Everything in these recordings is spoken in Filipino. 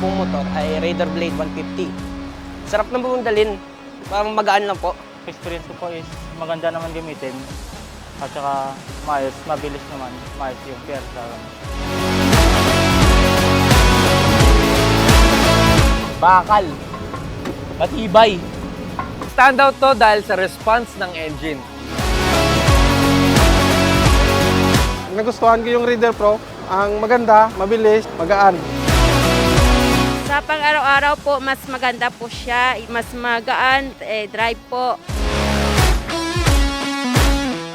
pong motor ay Raider Blade 150. Sarap na bumundalin, parang magaan lang po. Experience ko po is maganda naman gamitin at saka maayos, mabilis naman, maayos yung piyersa. Bakal. Matibay. Standout to dahil sa response ng engine. Nagustuhan ko yung Raider Pro. Ang maganda, mabilis, magaan. Sa pang-araw-araw po, mas maganda po siya, mas magaan, drive po.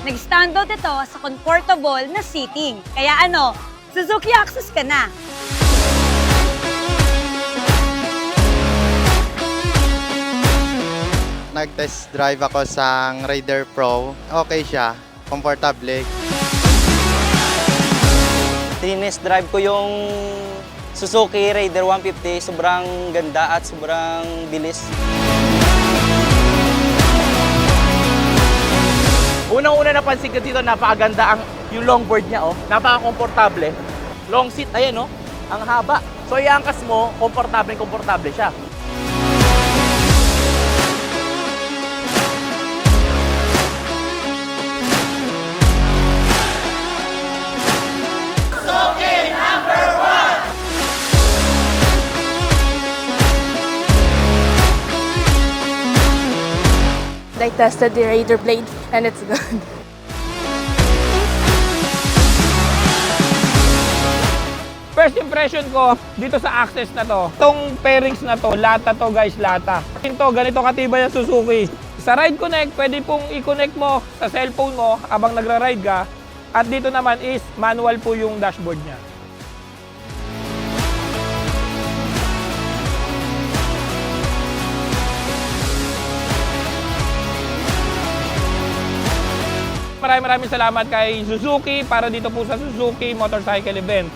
Nag-standout ito sa comfortable na seating. Kaya Suzuki Access ka na. Nag-test drive ako sa Raider Pro. Okay siya, komportable. Tinest drive ko yung Suzuki Raider 150, sobrang ganda at sobrang bilis. Unang-una napansin ko dito, napakaganda yung longboard niya, oh. Napaka-komportable. Long seat, ayan, oh. Ang haba. So, iangkas mo, komportable siya. I tested the Raider Blade and it's good. First impression ko dito sa Access na to, itong pairings na to, lata to guys, lata. Ganito katibay ang Suzuki. Sa Ride Connect, pwede pong i-connect mo sa cellphone mo habang nagra-ride ka. At dito naman is manual po yung dashboard niya. Maraming salamat kay Suzuki para dito po sa Suzuki Motorcycle Event.